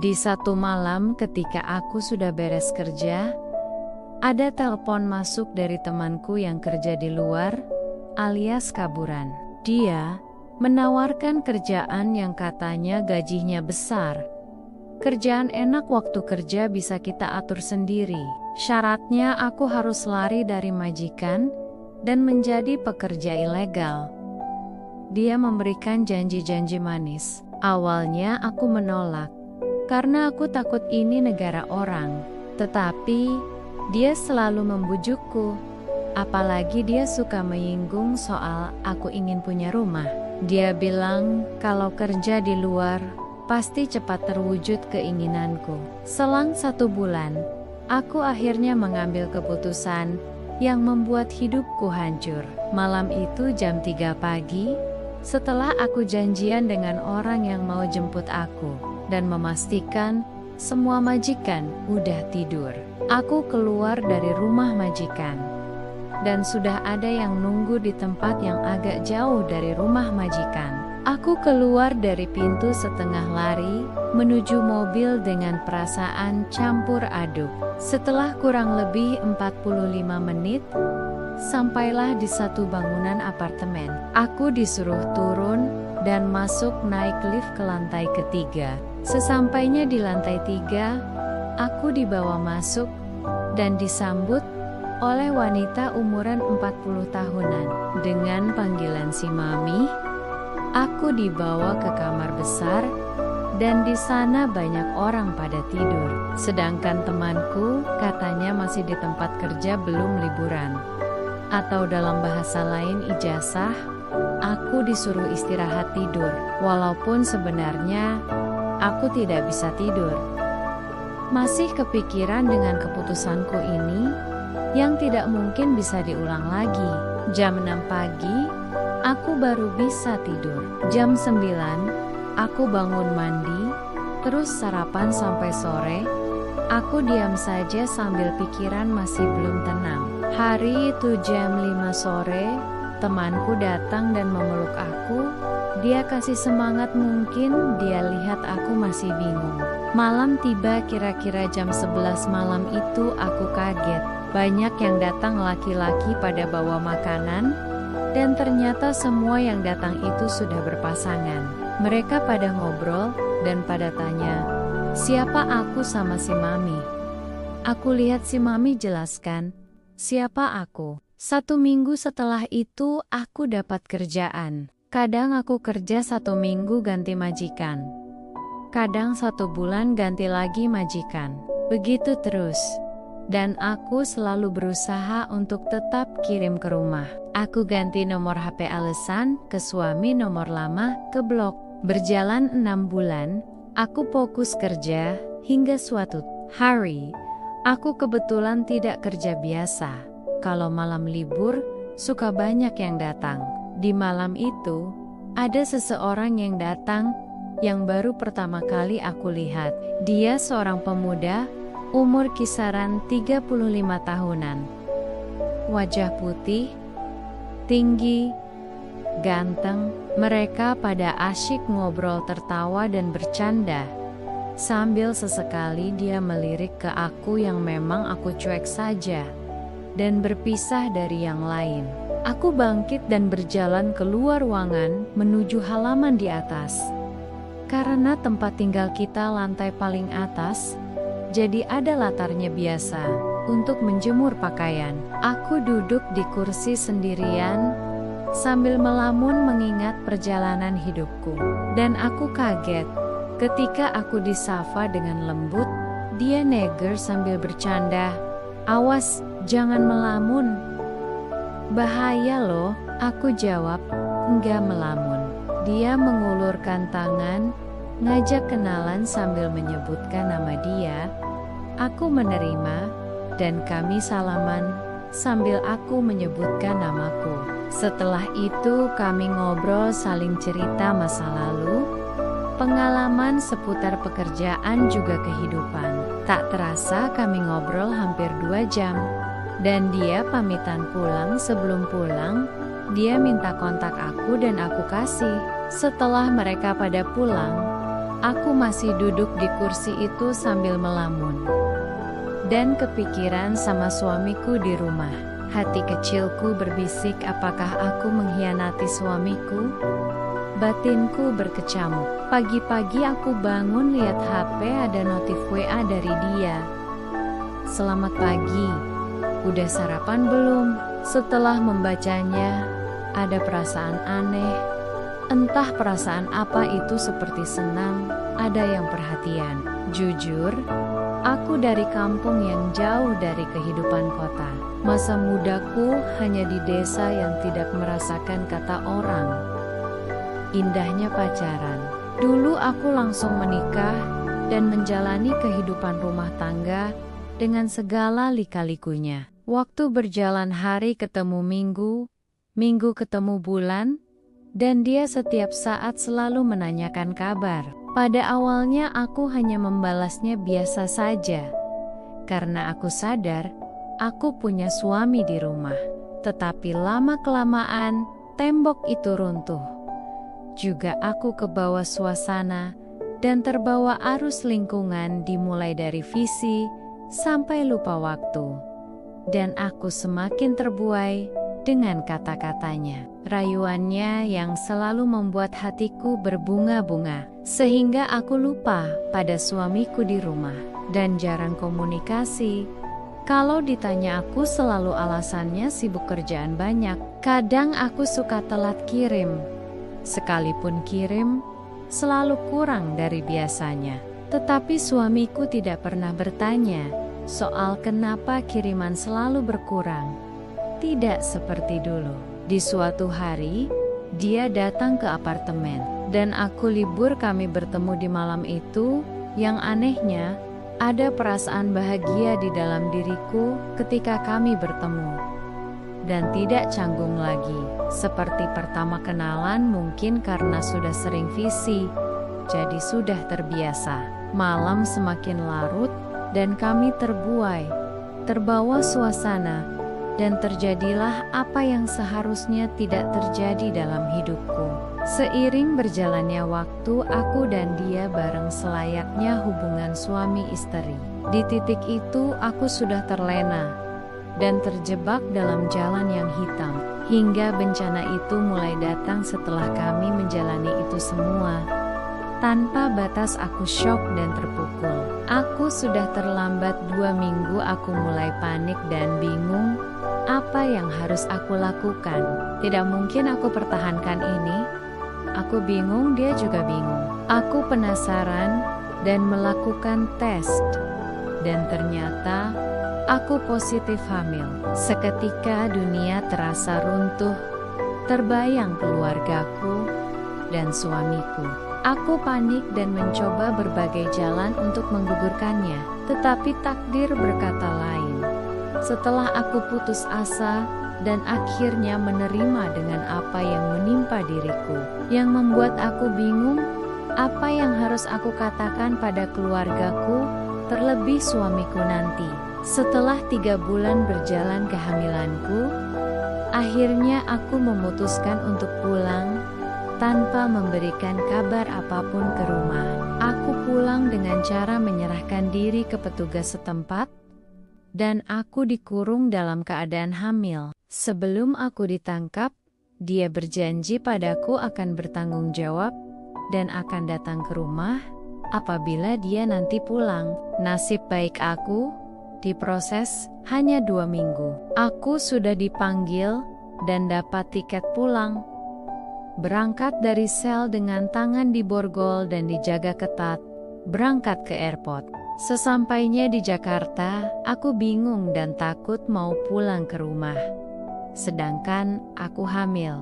Di satu malam ketika aku sudah beres kerja, ada telepon masuk dari temanku yang kerja di luar, alias kaburan. Dia menawarkan kerjaan yang katanya gajinya besar. Kerjaan enak, waktu kerja bisa kita atur sendiri. Syaratnya aku harus lari dari majikan dan menjadi pekerja ilegal. Dia memberikan janji-janji manis. Awalnya aku menolak, karena aku takut ini negara orang. Tetapi dia selalu membujukku. Apalagi dia suka menyinggung soal aku ingin punya rumah. Dia bilang kalau kerja di luar pasti cepat terwujud keinginanku. Selang 1 bulan, aku akhirnya mengambil keputusan yang membuat hidupku hancur. Malam itu jam 3 pagi, setelah aku janjian dengan orang yang mau jemput aku dan memastikan semua majikan udah tidur, aku keluar dari rumah majikan. Dan sudah ada yang nunggu di tempat yang agak jauh dari rumah majikan. Aku keluar dari pintu setengah lari, menuju mobil dengan perasaan campur aduk. Setelah kurang lebih 45 menit, sampailah di satu bangunan apartemen. Aku disuruh turun dan masuk naik lift ke lantai ketiga. Sesampainya di lantai 3, aku dibawa masuk dan disambut oleh wanita umuran 40 tahunan. Dengan panggilan si Mami, aku dibawa ke kamar besar dan di sana banyak orang pada tidur. Sedangkan temanku katanya masih di tempat kerja belum liburan. Atau dalam bahasa lain ijazah, aku disuruh istirahat tidur. Walaupun sebenarnya aku tidak bisa tidur. Masih kepikiran dengan keputusanku ini yang tidak mungkin bisa diulang lagi. Jam 6 pagi, aku baru bisa tidur. Jam 9, aku bangun mandi, terus sarapan sampai sore. Aku diam saja sambil pikiran masih belum tenang. Hari itu jam 5 sore, temanku datang dan memeluk aku. Dia kasih semangat, mungkin dia lihat aku masih bingung. Malam tiba kira-kira jam 11 malam itu aku kaget. Banyak yang datang laki-laki pada bawa makanan, dan ternyata semua yang datang itu sudah berpasangan. Mereka pada ngobrol dan pada tanya, siapa aku sama si Mami. Aku lihat si Mami jelaskan, siapa aku. 1 minggu setelah itu aku dapat kerjaan. Kadang aku kerja 1 minggu ganti majikan. Kadang 1 bulan ganti lagi majikan. Begitu terus. Dan aku selalu berusaha untuk tetap kirim ke rumah. Aku ganti nomor HP alasan ke suami, nomor lama ke blok. Berjalan 6 bulan, aku fokus kerja hingga suatu hari, aku kebetulan tidak kerja biasa. Kalau malam libur, suka banyak yang datang. Di malam itu, ada seseorang yang datang yang baru pertama kali aku lihat. Dia seorang pemuda, umur kisaran 35 tahunan. Wajah putih, tinggi, ganteng. Mereka pada asyik ngobrol, tertawa dan bercanda. Sambil sesekali dia melirik ke aku yang memang aku cuek saja dan berpisah dari yang lain. Aku bangkit dan berjalan keluar ruangan menuju halaman di atas. Karena tempat tinggal kita lantai paling atas, jadi ada latarnya biasa untuk menjemur pakaian. Aku duduk di kursi sendirian sambil melamun mengingat perjalanan hidupku. Dan aku kaget ketika aku disapa dengan lembut. Dia neger sambil bercanda, "Awas, jangan melamun. Bahaya loh." Aku jawab, "Enggak melamun." Dia mengulurkan tangan, ngajak kenalan sambil menyebutkan nama dia. Aku menerima, dan kami salaman sambil aku menyebutkan namaku. Setelah itu kami ngobrol, saling cerita masa lalu, pengalaman seputar pekerjaan juga kehidupan. Tak terasa kami ngobrol hampir 2 jam. Dan dia pamitan pulang. Sebelum pulang, dia minta kontak aku dan aku kasih. Setelah mereka pada pulang, Aku masih duduk di kursi itu sambil melamun. Dan kepikiran sama suamiku di rumah. Hati kecilku berbisik, apakah aku mengkhianati suamiku? Batinku berkecamuk. Pagi-pagi aku bangun lihat HP ada notif WA dari dia. Selamat pagi, udah sarapan belum? Setelah membacanya, ada perasaan aneh. Entah perasaan apa itu, seperti senang, ada yang perhatian. Jujur, aku dari kampung yang jauh dari kehidupan kota. Masa mudaku hanya di desa yang tidak merasakan kata orang indahnya pacaran. Dulu aku langsung menikah dan menjalani kehidupan rumah tangga dengan segala lika-likunya. Waktu berjalan, hari ketemu minggu, minggu ketemu bulan, dan dia setiap saat selalu menanyakan kabar. Pada awalnya aku hanya membalasnya biasa saja, karena aku sadar aku punya suami di rumah. Tetapi lama-kelamaan tembok itu runtuh. Juga aku kebawa suasana dan terbawa arus lingkungan, dimulai dari visi sampai lupa waktu. Dan aku semakin terbuai dengan kata-katanya, rayuannya yang selalu membuat hatiku berbunga-bunga, sehingga aku lupa pada suamiku di rumah dan jarang komunikasi. Kalau ditanya, aku selalu alasannya sibuk, kerjaan banyak. Kadang aku suka telat kirim. Sekalipun kirim, selalu kurang dari biasanya. Tetapi suamiku tidak pernah bertanya soal kenapa kiriman selalu berkurang. Tidak seperti dulu. Di suatu hari, dia datang ke apartemen, dan aku libur. Kami bertemu di malam itu. Yang anehnya, ada perasaan bahagia di dalam diriku ketika kami bertemu. Dan tidak canggung lagi, seperti pertama kenalan. Mungkin karena sudah sering visi, jadi sudah terbiasa. Malam semakin larut, dan kami terbawa suasana, dan terjadilah apa yang seharusnya tidak terjadi dalam hidupku. Seiring berjalannya waktu, aku dan dia bareng selayaknya hubungan suami istri. Di titik itu aku sudah terlena dan terjebak dalam jalan yang hitam, hingga bencana itu mulai datang. Setelah kami menjalani itu semua tanpa batas, aku syok dan terpukul. Aku sudah terlambat 2 minggu. Aku mulai panik dan bingung apa yang harus aku lakukan. Tidak mungkin aku pertahankan ini. Aku bingung, dia juga bingung. Aku penasaran dan melakukan tes, dan ternyata aku positif hamil. Seketika dunia terasa runtuh, terbayang keluargaku dan suamiku. Aku panik dan mencoba berbagai jalan untuk menggugurkannya, tetapi takdir berkata lain. Setelah aku putus asa dan akhirnya menerima dengan apa yang menimpa diriku, yang membuat aku bingung apa yang harus aku katakan pada keluargaku, terlebih suamiku nanti. Setelah 3 bulan berjalan kehamilanku, akhirnya aku memutuskan untuk pulang tanpa memberikan kabar apapun ke rumah. Aku pulang dengan cara menyerahkan diri ke petugas setempat, dan aku dikurung dalam keadaan hamil. Sebelum aku ditangkap, dia berjanji padaku akan bertanggung jawab dan akan datang ke rumah apabila dia nanti pulang. Nasib baik aku diproses hanya 2 minggu. Aku sudah dipanggil dan dapat tiket pulang. Berangkat dari sel dengan tangan diborgol dan dijaga ketat, berangkat ke airport. Sesampainya di Jakarta, aku bingung dan takut mau pulang ke rumah. Sedangkan aku hamil.